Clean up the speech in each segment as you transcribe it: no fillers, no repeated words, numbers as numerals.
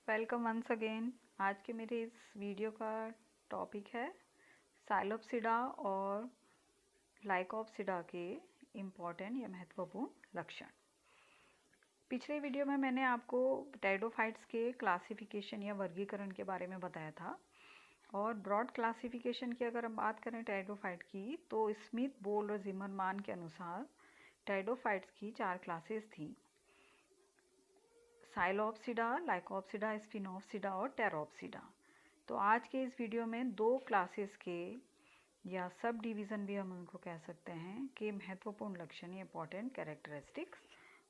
Welcome once again. आज के मेरे इस वीडियो का टॉपिक है साइलोप्सिडा और लाइकोप्सिडा के इम्पॉर्टेंट या महत्वपूर्ण लक्षण। पिछले वीडियो में मैंने आपको टेरिडोफाइट्स के क्लासिफिकेशन या वर्गीकरण के बारे में बताया था और ब्रॉड क्लासिफिकेशन की अगर हम बात करें टेरिडोफाइट की तो स्मिथ, बोल्ड और जिमरमान के अनुसार टेरिडोफाइट्स की 4 क्लासेस थी: साइलोप्सिडा, लाइकोप्सिडा, स्फिनोप्सिडा और टेरोप्सिडा। तो आज के इस वीडियो में 2 क्लासेस के या सब डिवीज़न भी हम उनको कह सकते हैं कि महत्वपूर्ण लक्षण या इंपॉर्टेंट कैरेक्टरिस्टिक्स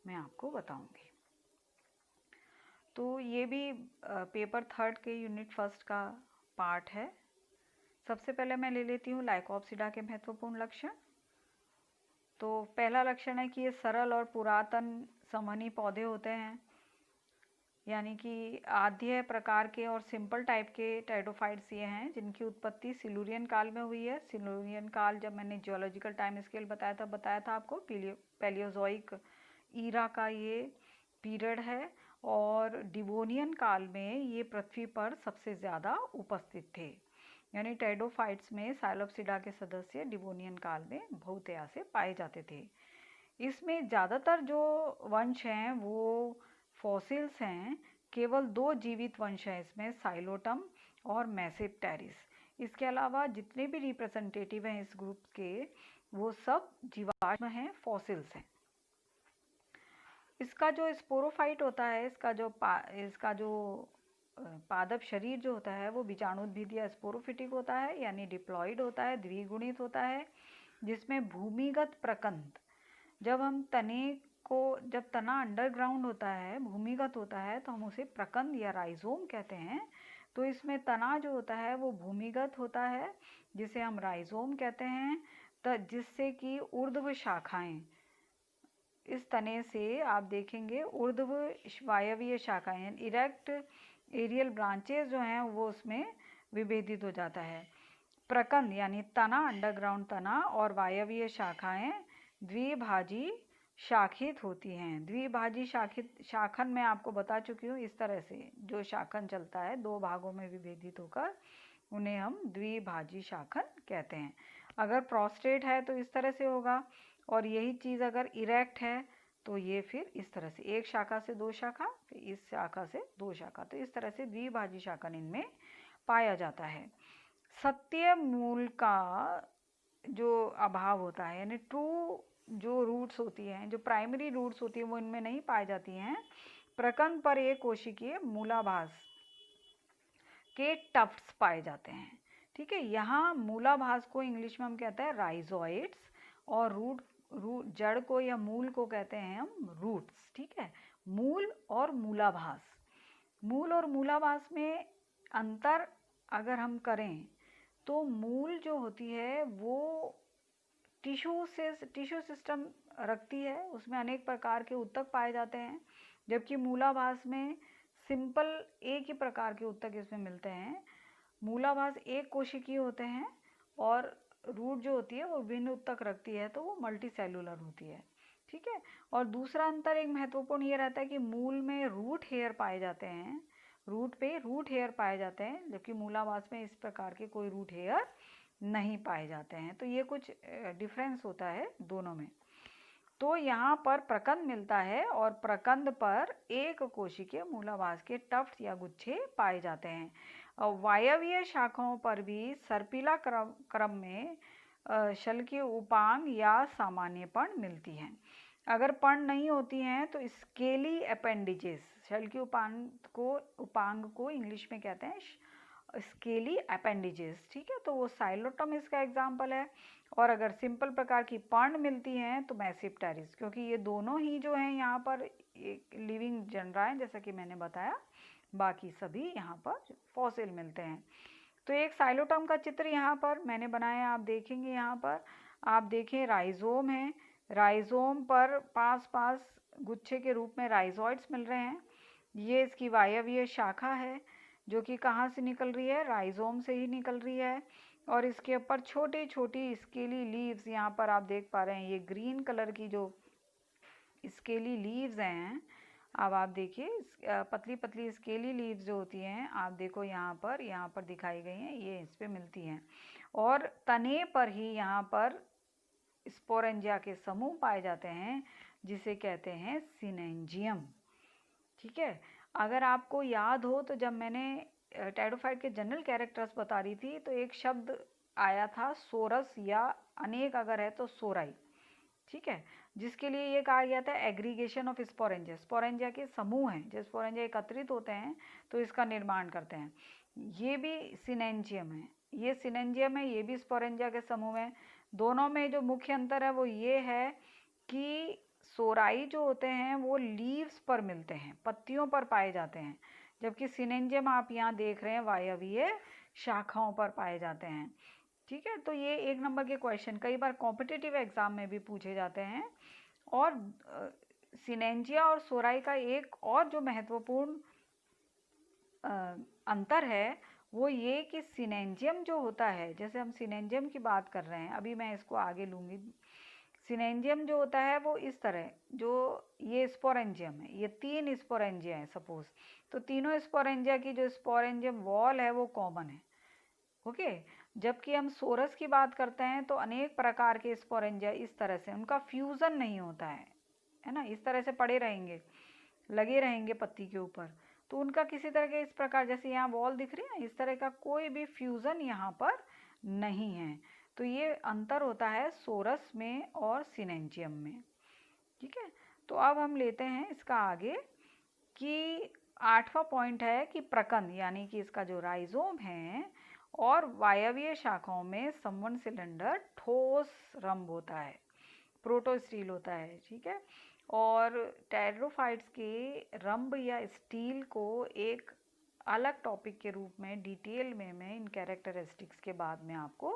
मैं आपको बताऊंगी। तो ये भी पेपर 3 के यूनिट 1 का पार्ट है। सबसे पहले मैं ले लेती हूँ लाइकोप्सिडा के महत्वपूर्ण लक्षण। तो पहला लक्षण है कि ये सरल और पुरातन संवहनी पौधे होते हैं, यानी कि आद्य प्रकार के और सिंपल टाइप के टेरिडोफाइट्स ये हैं जिनकी उत्पत्ति सिल्यूरियन काल में हुई है। सिल्यूरियन काल जब मैंने जियोलॉजिकल टाइम स्केल बताया था आपको, पैलियोजोइक ईरा का ये पीरियड है और डिवोनियन काल में ये पृथ्वी पर सबसे ज़्यादा उपस्थित थे। यानी टेरिडोफाइट्स में साइलोप्सिडा के सदस्य डिवोनियन काल में बहुतया से पाए जाते थे। इसमें ज़्यादातर जो वंश हैं वो फॉसिल्स हैं। केवल 2 जीवित वंश हैं इसमें, साइलोटम और मैसेप्टेरिस। इसके अलावा जितने भी रिप्रेजेंटेटिव हैं इस ग्रुप के वो सब जीवाश्म हैं, फॉसिल्स हैं। इसका जो स्पोरोफाइट होता है, इसका जो पादप शरीर जो होता है वो बीजाणुद्भिद या स्पोरोफिटिक होता है, यानी डिप्लॉइड होता है, द्विगुणित होता है, जिसमें भूमिगत प्रकंद, जब तना अंडरग्राउंड होता है, भूमिगत होता है, तो हम उसे प्रकंद या राइजोम कहते हैं। तो इसमें तना जो होता है वो भूमिगत होता है, जिसे हम राइजोम कहते हैं। जिससे कि ऊर्ध्व शाखाएं, इस तने से आप देखेंगे ऊर्ध्व वायवीय शाखाएं, इरेक्ट एरियल ब्रांचेस जो हैं वो उसमें विभेदित हो जाता है। प्रकंद यानी तना, अंडरग्राउंड तना, और वायवीय शाखाएं द्विभाजी शाखित होती हैं। द्विभाजी शाखन मैं आपको बता चुकी हूँ। इस तरह से जो शाखन चलता है 2 भागों में विभेदित होकर, उन्हें हम द्विभाजी शाखन कहते हैं। अगर प्रोस्टेट है तो इस तरह से होगा, और यही चीज़ अगर इरेक्ट है तो ये फिर इस तरह से, एक शाखा से 2 शाखा, फिर इस शाखा से 2 शाखा, तो इस तरह से द्विभाजी शाखन इनमें पाया जाता है। सत्य मूल का जो अभाव होता है, यानी ट्रू जो रूट्स होती हैं, जो प्राइमरी रूट्स होती हैं वो इनमें नहीं पाई जाती हैं। प्रकंद पर एक कोशिकीय मूलाभास के टफ्ट्स पाए जाते हैं। ठीक है, यहाँ मूलाभास को इंग्लिश में हम कहते हैं राइजोइड्स, और जड़ को या मूल को कहते हैं हम रूट्स। ठीक है, मूल और मूलाभास। मूल और मूलाभास में अंतर अगर हम करें तो मूल जो होती है वो टिश्यू सिस्टम रखती है, उसमें अनेक प्रकार के ऊतक पाए जाते हैं, जबकि मूलाभास में सिंपल एक ही प्रकार के ऊतक इसमें मिलते हैं। मूलाभास एक कोशिकीय होते हैं और रूट जो होती है वो विभिन्न ऊतक रखती है, तो वो मल्टी सेलुलर होती है। ठीक है, और दूसरा अंतर एक महत्वपूर्ण ये रहता है कि मूल में रूट हेयर पाए जाते हैं, रूट पे रूट हेयर पाए जाते हैं, जबकि मूलाभास में इस प्रकार के कोई रूट हेयर नहीं पाए जाते हैं। तो ये कुछ डिफरेंस होता है दोनों में। तो यहाँ पर प्रकंद मिलता है और प्रकंद पर एक कोशिकीय मूलाभास के टफ्ट या गुच्छे पाए जाते हैं। वायवीय शाखाओं पर भी सर्पिला क्रम में शल की उपांग या सामान्य पर्ण मिलती हैं। अगर पर्ण नहीं होती हैं तो स्केली अपेंडिजेस, शल की उपांग को इंग्लिश में कहते हैं स्केली अपेंडिजेस। ठीक है, तो वो साइलोटम इसका एग्जाम्पल है। और अगर सिंपल प्रकार की पर्ण मिलती हैं तो मैसेप्टेरिस, क्योंकि ये दोनों ही जो हैं यहाँ पर एक लिविंग जनरा है, जैसा कि मैंने बताया, बाकी सभी यहाँ पर फॉसिल मिलते हैं। तो एक साइलोटम का चित्र यहाँ पर मैंने बनाया, आप देखेंगे। यहाँ पर आप देखें राइजोम है, राइजोम पर पास गुच्छे के रूप में राइजोइड्स मिल रहे हैं। ये इसकी वायवीय शाखा है जो कि कहाँ से निकल रही है, राइजोम से ही निकल रही है। और इसके ऊपर छोटी छोटी स्केली लीव्स यहाँ पर आप देख पा रहे हैं, ये ग्रीन कलर की जो स्केली लीव्स हैं, अब आप देखिए पतली पतली स्केली लीव्स जो होती हैं, आप देखो यहाँ पर दिखाई गई हैं, ये इस पे मिलती हैं। और तने पर ही यहाँ पर स्पोरेंजिया के समूह पाए जाते हैं, जिसे कहते हैं सिनेंजियम। ठीक है, अगर आपको याद हो तो जब मैंने टेरिडोफाइट के जनरल कैरेक्टर्स बता रही थी तो एक शब्द आया था सोरस, या अनेक अगर है तो सोराई। ठीक है, जिसके लिए ये कहा गया था एग्रीगेशन ऑफ स्पोरेंजिया। स्पोरेंजिया के समूह हैं, जब स्पोरेंजिया एकत्रित होते हैं तो इसका निर्माण करते हैं। ये भी सिनेंजियम है, ये सिनेंजियम है, ये भी स्पोरेंजिया के समूह है। दोनों में जो मुख्य अंतर है वो ये है कि सोराई जो होते हैं वो लीव्स पर मिलते हैं, पत्तियों पर पाए जाते हैं, जबकि सिनेंजियम आप यहाँ देख रहे हैं वायवीय शाखाओं पर पाए जाते हैं। ठीक है, तो ये 1 नंबर के क्वेश्चन कई बार कॉम्पिटिटिव एग्जाम में भी पूछे जाते हैं। और सिनेंजिया और सोराई का एक और जो महत्वपूर्ण अंतर है वो ये कि सिनेंजियम जो होता है, जैसे हम सिनेंजियम की बात कर रहे हैं, अभी मैं इसको आगे लूँगी। सिनेंजियम जो होता है वो इस तरह, जो ये स्पोरेंजियम है, ये 3 स्पोरेंजिया है सपोज, तो तीनों स्पोरेंजिया की जो स्पोरेंजियम वॉल है वो कॉमन है। ओके, जबकि हम सोरस की बात करते हैं तो अनेक प्रकार के स्पोरेंजिया इस तरह से, उनका फ्यूज़न नहीं होता है ना, इस तरह से पड़े रहेंगे, लगे रहेंगे पत्ती के ऊपर, तो उनका किसी तरह के इस प्रकार, जैसे यहाँ वॉल दिख रही है, इस तरह का कोई भी फ्यूज़न यहाँ पर नहीं है। तो ये अंतर होता है सोरस में और सिनेंजियम में। ठीक है, तो अब हम लेते हैं इसका आगे कि 8वां पॉइंट है कि प्रकंद, यानी कि इसका जो राइजोम है और वायवीय शाखाओं में संवहन सिलेंडर ठोस रंभ होता है, प्रोटोस्टील होता है। ठीक है, और टेरिडोफाइट्स के रंभ या स्टील को एक अलग टॉपिक के रूप में डिटेल में मैं इन कैरेक्टरिस्टिक्स के बाद में आपको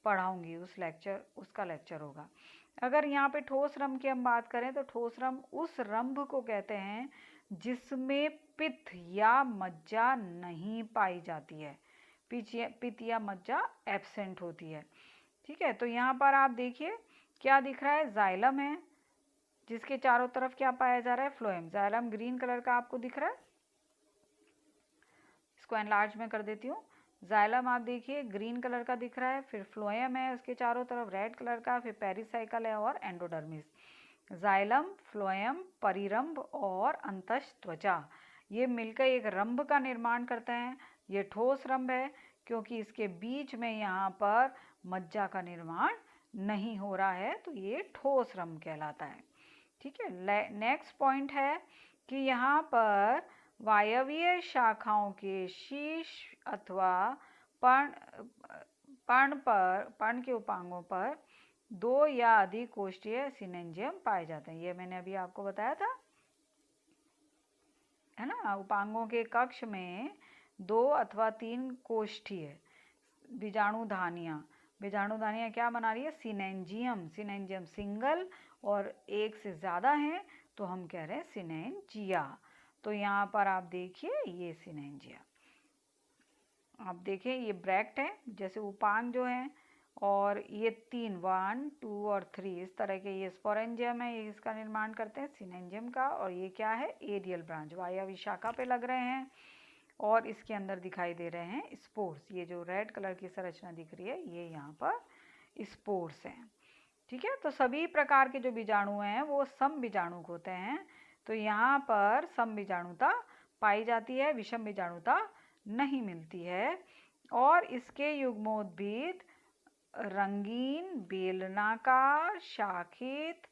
पढ़ाऊंगी, उसका लेक्चर होगा। अगर यहाँ पे ठोस रंभ की हम बात करें तो ठोस रंभ उस रंभ को कहते हैं जिसमें पित्त या मज्जा नहीं पाई जाती है, पित्त या मज्जा एब्सेंट होती है। ठीक है, तो यहाँ पर आप देखिए क्या दिख रहा है, जाइलम है जिसके चारों तरफ क्या पाया जा रहा है, फ्लोएम। जाइलम ग्रीन कलर का आपको दिख रहा है, इसको एनलार्ज में कर देती हूँ। जाइलम आप देखिए ग्रीन कलर का दिख रहा है, फिर फ्लोएम है उसके चारों तरफ रेड कलर का, फिर पेरिसाइकल है और एंडोडर्मिस। जाइलम, फ्लोएम, परिरंभ और अंतश त्वचा, ये मिलकर एक रंभ का निर्माण करते हैं। ये ठोस रंभ है क्योंकि इसके बीच में यहाँ पर मज्जा का निर्माण नहीं हो रहा है, तो ये ठोस रंभ कहलाता है। ठीक है, नेक्स्ट पॉइंट है कि यहाँ पर वायवीय शाखाओं के शीर्ष अथवा पर्ण के उपांगों पर 2 या अधिक कोष्ठीय सिनेंजियम पाए जाते हैं। ये मैंने अभी आपको बताया था, है ना, उपांगों के कक्ष में 2 अथवा 3 कोष्ठीय बीजाणुधानियाँ क्या बना रही है, सिनेंजियम। सिनेंजियम सिंगल और एक से ज़्यादा हैं तो हम कह रहे हैं सिनेंजिया। तो यहाँ पर आप देखिए ये सिनेंजिया, आप देखिए ये ब्रैक्ट है, जैसे उपांग जो है, और ये 3, 1, 2 और 3 इस तरह के ये स्पोरेंजियम है, ये इसका निर्माण करते हैं सिनेंजियम का। और ये क्या है, एरियल ब्रांच, वायवीय शाखा पे लग रहे हैं और इसके अंदर दिखाई दे रहे हैं स्पोर्स। ये जो रेड कलर की संरचना दिख रही है ये यहाँ पर स्पोर्स हैं। ठीक है, तो सभी प्रकार के जो बीजाणु हैं वो सम बीजाणुक होते हैं, तो यहाँ पर सम बीजाणुता पाई जाती है, विषम बीजाणुता नहीं मिलती है। और इसके युग्मोद्भिद रंगीन, बेलनाकार, शाखित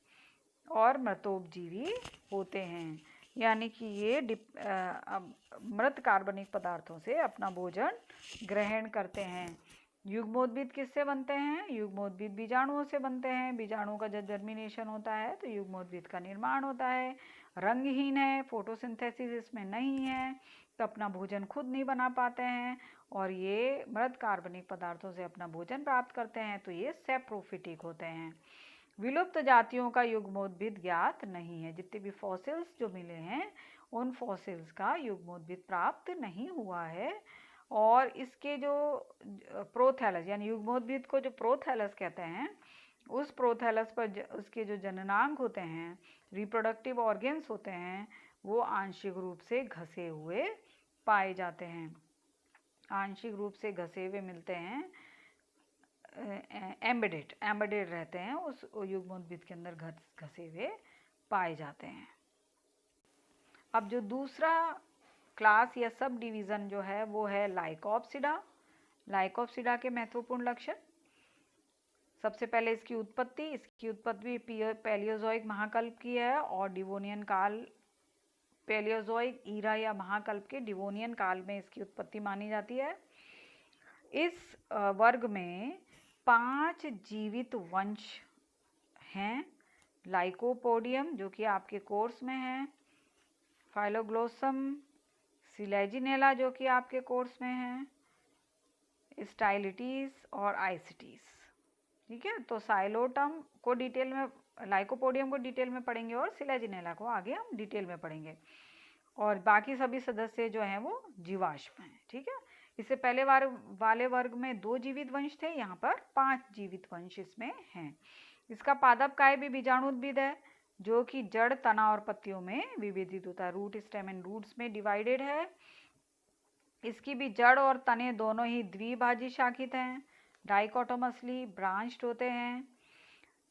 और मृतोपजीवी होते हैं, यानी कि ये मृत कार्बनिक पदार्थों से अपना भोजन ग्रहण करते हैं। युग्मोद्भिद किससे बनते हैं, युग्मोद्भिद बीजाणुओं से बनते हैं। बीजाणुओं का जब जर्मिनेशन होता है तो युग्मोद्भिद का निर्माण होता है। रंगहीन है, फोटोसिंथेसिस इसमें नहीं है, तो अपना भोजन खुद नहीं बना पाते हैं और ये मृत कार्बनिक पदार्थों से अपना भोजन प्राप्त करते हैं, तो ये सेप्रोफिटिक होते हैं। विलुप्त जातियों का युग्मोद्भिद ज्ञात नहीं है, जितने भी फॉसिल्स जो मिले हैं उन फॉसिल्स का युग्मोद्भिद प्राप्त नहीं हुआ है। और इसके जो प्रोथैलस, यानी युग्मोद्भिद को जो प्रोथैलस कहते हैं, उस प्रोथैलस पर उसके जो जननांग होते हैं, रिप्रोडक्टिव ऑर्गेन्स होते हैं, वो आंशिक रूप से घसे हुए पाए जाते हैं, आंशिक रूप से घसे हुए मिलते हैं, एम्बेडेड रहते हैं, उस युग्मोद्भिद के अंदर घसे हुए पाए जाते हैं। अब जो दूसरा क्लास या सब डिवीज़न जो है वो है लाइकोप्सिडा। लाइकोप्सिडा के महत्वपूर्ण लक्षण, सबसे पहले इसकी उत्पत्ति पैलियोजोइक महाकल्प की है और डिवोनियन काल, पैलियोजोइक ईरा या महाकल्प के डिवोनियन काल में इसकी उत्पत्ति मानी जाती है। इस वर्ग में 5 जीवित वंश हैं। लाइकोपोडियम जो कि आपके कोर्स में है, फाइलोग्लोसम, सिलेजिनेला जो कि आपके कोर्स में है, स्टाइलिटीज और आइसिटीज। ठीक है, तो साइलोटम को डिटेल में, लाइकोपोडियम को डिटेल में पढ़ेंगे और सिलेजिनेला को आगे हम डिटेल में पढ़ेंगे, और बाकी सभी सदस्य जो हैं वो जीवाश्म हैं। ठीक है, इससे पहले वाले वर्ग में 2 जीवित वंश थे, यहाँ पर 5 जीवित वंश इसमें हैं। इसका पादप काय भी बीजाणुद्भिद है जो कि जड़, तना और पत्तियों में विभेदित होता है, रूट, स्टेम एंड रूट्स में डिवाइडेड है। इसकी भी जड़ और तने दोनों ही द्विभाजी शाखित हैं, डाइकोटोमसली ब्रांच्ड होते हैं।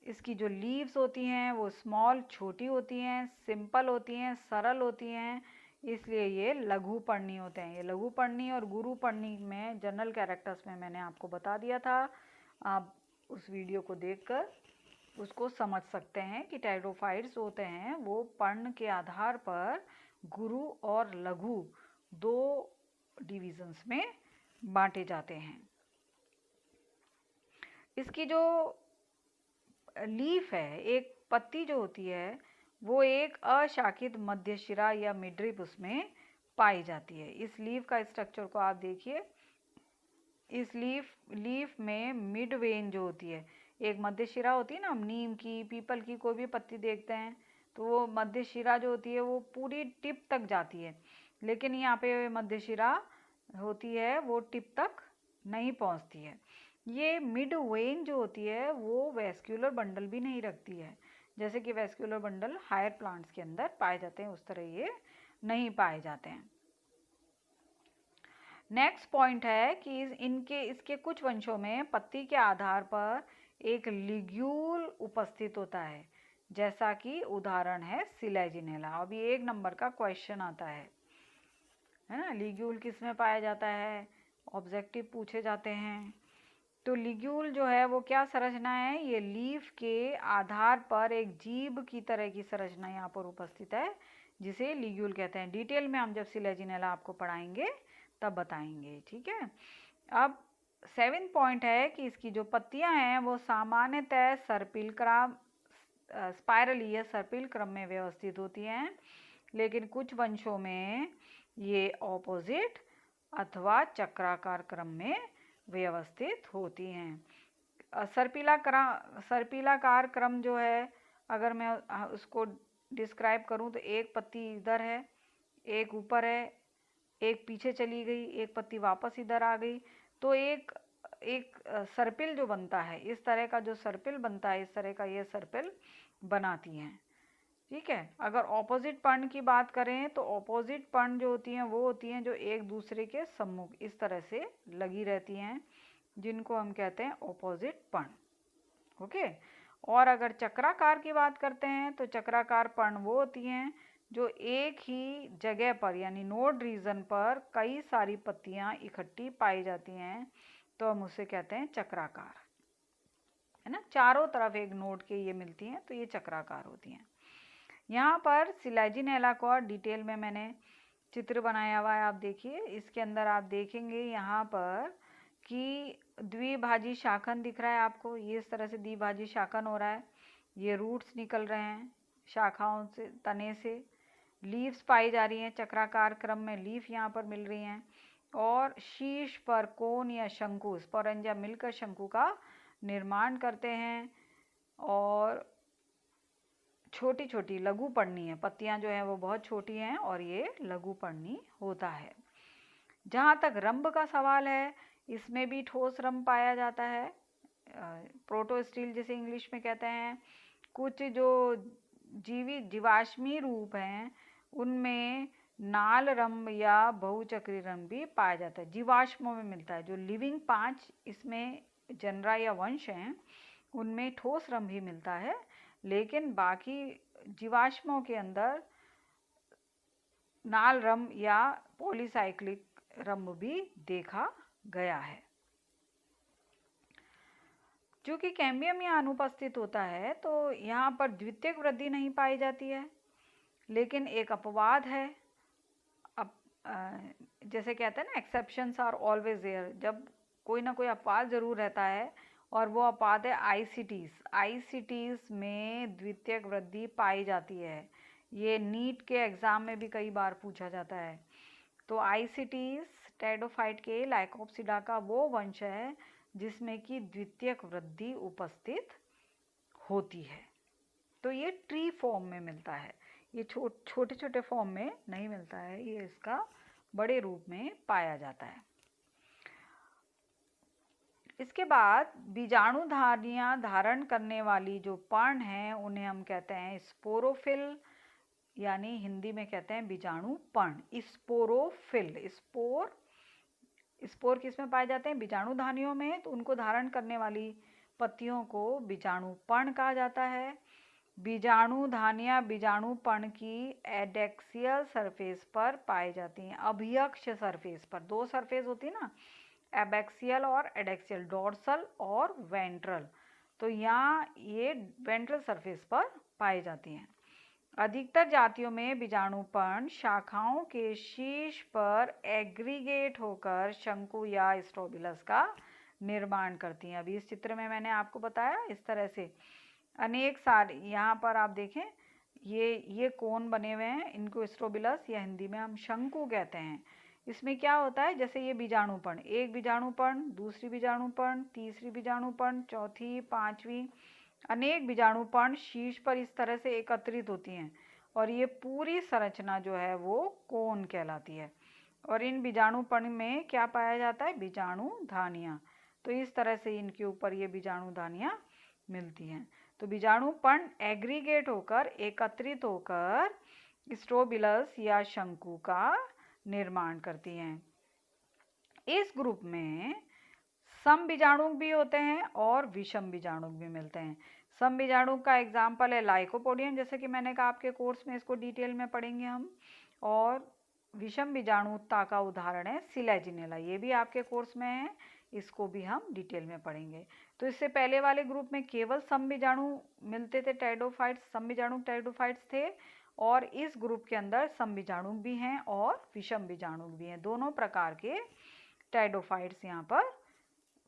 इसकी जो लीव्स होती हैं वो स्मॉल, छोटी होती हैं, सिंपल होती हैं, सरल होती हैं, इसलिए ये लघुपर्णी होते हैं। ये लघुपर्णी और गुरुपर्णी में जनरल कैरेक्टर्स में मैंने आपको बता दिया था, आप उस वीडियो को देखकर उसको समझ सकते हैं कि टेरिडोफाइट्स होते हैं वो पर्ण के आधार पर गुरु और लघु 2 डिविजन्स में बांटे जाते हैं। इसकी जो लीफ है, एक पत्ती जो होती है वो एक अशाखित मध्य शिरा या मिडरिप उसमें पाई जाती है। इस लीफ का स्ट्रक्चर को आप देखिए, इस लीफ में मिड वेन जो होती है, एक मध्य शिरा होती है ना, हम नीम की, पीपल की कोई भी पत्ती देखते हैं तो वो मध्य शिरा जो होती है वो पूरी टिप तक जाती है, लेकिन यहाँ पे मध्य शिरा होती है वो टिप तक नहीं पहुँचती है। ये मिड वेन जो होती है वो वेस्क्यूलर बंडल भी नहीं रखती है, जैसे कि वेस्क्यूलर बंडल हायर प्लांट्स के अंदर पाए जाते हैं उस तरह ये नहीं पाए जाते हैं। नेक्स्ट पॉइंट है कि इसके कुछ वंशों में पत्ती के आधार पर एक लिग्यूल उपस्थित होता है, जैसा कि उदाहरण है सिलेजिनेला। अभी 1 नंबर का क्वेश्चन आता है ना, लिग्यूल किस में पाया जाता है, ऑब्जेक्टिव पूछे जाते हैं। तो लिग्यूल जो है वो क्या संरचना है, ये लीफ के आधार पर एक जीभ की तरह की संरचना यहाँ पर उपस्थित है, जिसे लिग्यूल कहते हैं। डिटेल में हम जब सिलेजिनेला आपको पढ़ाएंगे तब बताएंगे। ठीक है, अब 7 पॉइंट है कि इसकी जो पत्तियां हैं वो सामान्यतः सर्पिल क्रम, स्पाइरली या सर्पिल क्रम में व्यवस्थित होती हैं, लेकिन कुछ वंशों में ये ऑपोजिट अथवा चक्राकार क्रम में व्यवस्थित होती हैं। सर्पिलाकार क्रम जो है, अगर मैं उसको डिस्क्राइब करूं तो एक पत्ती इधर है, एक ऊपर है, एक पीछे चली गई, एक पत्ती वापस इधर आ गई, तो एक सर्पिल जो बनता है, इस तरह का जो सर्पिल बनता है, इस तरह का ये सर्पिल बनाती हैं। ठीक है, अगर ऑपोजिट पर्ण की बात करें तो ऑपोजिट पर्ण जो होती हैं वो होती हैं जो एक दूसरे के सम्मुख इस तरह से लगी रहती हैं, जिनको हम कहते हैं ऑपोजिट पर्ण। ओके, और अगर चक्राकार की बात करते हैं तो चक्राकार पर्ण वो होती हैं जो एक ही जगह पर यानी नोड रीजन पर कई सारी पत्तियां इकट्ठी पाई जाती हैं, तो हम उसे कहते हैं चक्राकार, है ना, चारों तरफ एक नोड के ये मिलती हैं तो ये चक्राकार होती हैं। यहाँ पर सिलेजिनेला को डिटेल में मैंने चित्र बनाया हुआ है, आप देखिए, इसके अंदर आप देखेंगे यहाँ पर कि द्विभाजी शाखन दिख रहा है आपको, ये इस तरह से द्विभाजी शाखन हो रहा है, ये रूट्स निकल रहे हैं शाखाओं से, तने से, लीव्स पाई जा रही हैं चक्राकार क्रम में, लीफ यहाँ पर मिल रही हैं, और शीर्ष पर कोन या शंकु, स्पोरेंजिया मिलकर शंकु का निर्माण करते हैं, और छोटी छोटी लघुपर्णी है, पत्तियां जो हैं वो बहुत छोटी हैं और ये लघुपर्णी होता है। जहाँ तक रंभ का सवाल है, इसमें भी ठोस रंभ पाया जाता है, प्रोटोस्टील जिसे इंग्लिश में कहते हैं। कुछ जो जीवाश्मी रूप हैं उनमें नाल रंभ या बहुचक्री रंभ भी पाया जाता है। जीवाश्मों में मिलता है। जो लिविंग 5 इसमें जनरा या वंश हैं उनमें ठोस रंभ ही मिलता है, लेकिन बाकी जीवाश्मों के अंदर नाल रंभ या पॉलीसाइक्लिक रंभ भी देखा गया है। चूंकि कैम्बियम यहाँ अनुपस्थित होता है तो यहाँ पर द्वितीयक वृद्धि नहीं पाई जाती है, लेकिन एक अपवाद है। जैसे कहते हैं ना, एक्सेप्शंस आर ऑलवेज देयर, जब कोई ना कोई अपवाद जरूर रहता है, और वो अपवाद है आईसीटीज। आईसीटीज में द्वितीयक वृद्धि पाई जाती है। ये नीट के एग्जाम में भी कई बार पूछा जाता है। तो आईसीटीज टेरिडोफाइट के लाइकोप्सिडा का वो वंश है जिसमें कि द्वितीयक वृद्धि उपस्थित होती है। तो ये ट्री फॉर्म में मिलता है, ये छोटे छोटे फॉर्म में नहीं मिलता है, ये इसका बड़े रूप में पाया जाता है। इसके बाद बीजाणुधारियां धारण करने वाली जो पर्ण हैं उन्हें हम कहते हैं स्पोरोफिल, यानी हिंदी में कहते हैं बीजाणु पर्ण। स्पोरोफिल, स्पोर किसमें पाए जाते हैं? बीजाणुधानियों में। तो उनको धारण करने वाली पत्तियों को बीजाणु पर्ण कहा जाता है। बीजाणुधानियां बीजाणु पर्ण की एडेक्सियल सरफेस पर पाई जाती हैं। अभियक्ष सरफेस पर, दो सरफेस होती है ना, एबैक्सियल और एडेक्सियल, डोर्सल और वेंट्रल। तो यहाँ ये वेंट्रल सरफेस पर पाई जाती हैं। अधिकतर जातियों में बीजाणुपर्ण शाखाओं के शीर्ष पर एग्रीगेट होकर शंकु या स्ट्रोबिलस का निर्माण करती हैं। अभी इस चित्र में मैंने आपको बताया इस तरह से अनेक सारे, यहाँ पर आप देखें ये कोन बने हुए हैं, इनको स्ट्रोबिलस या हिंदी में हम शंकु कहते हैं। इसमें क्या होता है, जैसे ये बीजाणुपर्ण, एक बीजाणुपर्ण, दूसरी बीजाणुपर्ण, तीसरी बीजाणुपर्ण, चौथी, पांचवी, अनेक बीजाणुपर्ण शीर्ष पर इस तरह से एकत्रित होती हैं, और ये पूरी संरचना जो है वो कोन कहलाती है। और इन बीजाणुपर्ण में क्या पाया जाता है? बीजाणुधानियां। तो इस तरह से इनके ऊपर ये बीजाणुधानियां मिलती हैं। तो बीजाणुपर्ण एग्रीगेट होकर, एकत्रित होकर स्ट्रोबिलस या शंकु का निर्माण करती हैं। इस ग्रुप में सम बीजाणु भी होते हैं और विषम बीजाणु भी मिलते हैं। सम बीजाणु का एग्जाम्पल है लाइकोपोडियम, जैसे कि मैंने कहा आपके कोर्स में इसको डिटेल में पढ़ेंगे हम। और विषम बीजाणुता का उदाहरण है सिलेजिनेला, ये भी आपके कोर्स में है, इसको भी हम डिटेल में पढ़ेंगे। तो इससे पहले वाले ग्रुप में केवल सम बीजाणु मिलते थे, टेरिडोफाइट्स, सम बीजाणु टेरिडोफाइट्स थे। और इस ग्रुप के अंदर सम बीजाणु भी हैं और विषम बीजाणु भी हैं, दोनों प्रकार के टेरिडोफाइट्स यहाँ पर,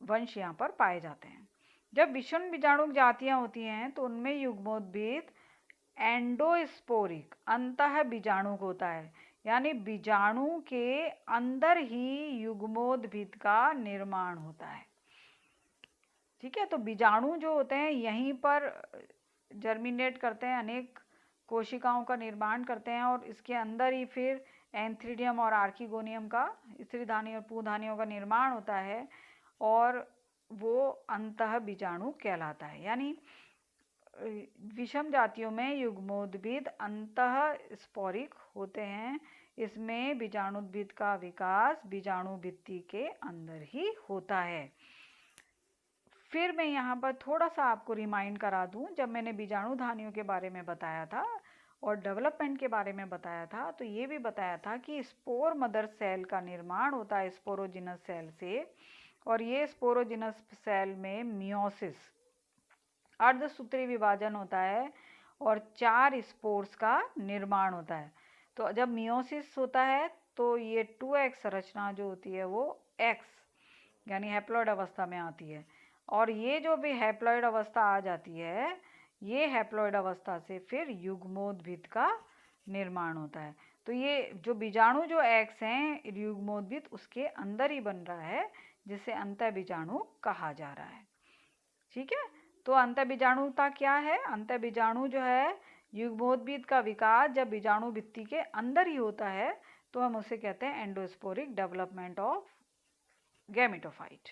वंश यहाँ पर पाए जाते हैं। जब विषम बीजाणु जातियां होती हैं तो उनमें युग्मोद्भिद एंडोस्पोरिक अंतः बीजाणु होता है, यानी बीजाणु के अंदर ही युग्मोद्भिद का निर्माण होता है। ठीक है, तो बीजाणु जो होते हैं यहीं पर जर्मिनेट करते हैं, अनेक कोशिकाओं का निर्माण करते हैं, और इसके अंदर ही फिर एंथ्रीडियम और आर्किगोनियम का, स्त्रीधानी और पुंधानियों का निर्माण होता है, और वो अंतः बीजाणु कहलाता है। यानी विषम जातियों में युग्मोद्भिद अंतः स्पोरिक होते हैं। इसमें बीजाणुद्भिद का विकास बीजाणु भित्ति के अंदर ही होता है। फिर मैं यहाँ पर थोड़ा सा आपको रिमाइंड करा दूँ, जब मैंने बीजाणुधानियों के बारे में बताया था और डेवलपमेंट के बारे में बताया था, तो ये भी बताया था कि स्पोर मदर सेल का निर्माण होता है स्पोरोजिनस सेल से, और ये स्पोरोजिनस सेल में मियोसिस, अर्धसूत्री विभाजन होता है, और 4 स्पोर्स का निर्माण होता है। तो जब मियोसिस होता है तो ये 2x संरचना जो होती है वो x यानी हैप्लॉइड अवस्था में आती है, और ये जो भी हैप्लॉइड अवस्था आ जाती है, ये हैप्लॉइड अवस्था से फिर युग्मोद्भिद का निर्माण होता है। तो ये जो बीजाणु जो x हैं युग्मोद्भिद उसके अंदर ही बन रहा है, जिसे अंतः बीजाणु कहा जा रहा है। ठीक है, तो अंतः बीजाणुता क्या है? अंतः बीजाणु जो है युग्मोद्भिद का विकास जब बीजाणु भित्ति के अंदर ही होता है तो हम उसे कहते हैं एंडोस्पोरिक डेवलपमेंट ऑफ गैमेटोफाइट।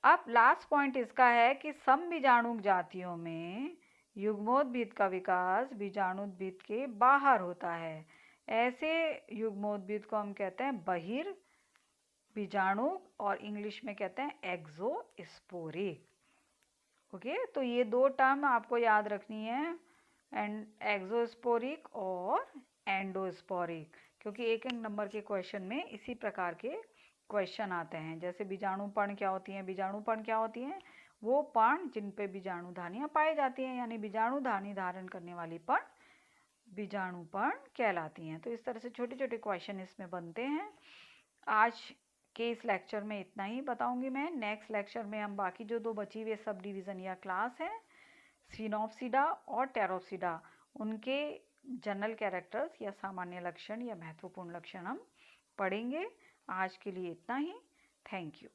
अब लास्ट पॉइंट इसका है कि सम बीजाणु जातियों में युग्मोद्भिद का विकास बीजाणुद्भिद के बाहर होता है। ऐसे युग्मोद्भिद को हम कहते हैं बहिर बीजाणु और इंग्लिश में कहते हैं एक्सोस्पोरिक। ओके, तो ये दो टर्म आपको याद रखनी है, एक्सोस्पोरिक और एंडोस्पोरिक, क्योंकि एक एक नंबर के क्वेश्चन में इसी प्रकार के क्वेश्चन आते हैं। जैसे बीजाणुपर्ण क्या होती हैं? बीजाणुपर्ण क्या होती हैं? वो पर्ण जिन पे बीजाणुधानियां पाई जाती हैं, यानी बीजाणुधानी धारण करने वाली पर्ण बीजाणुपर्ण कहलाती हैं। तो इस तरह से छोटे छोटे क्वेश्चन इसमें बनते हैं। आज के इस लेक्चर में इतना ही बताऊंगी मैं। नेक्स्ट लेक्चर में हम बाकी जो दो बची हुए सब डिवीज़न या क्लास हैं, सिनोप्सिडा और टेरोप्सिडा, उनके जनरल कैरेक्टर्स या सामान्य लक्षण या महत्वपूर्ण लक्षण हम पढ़ेंगे। आज के लिए इतना ही। Thank you.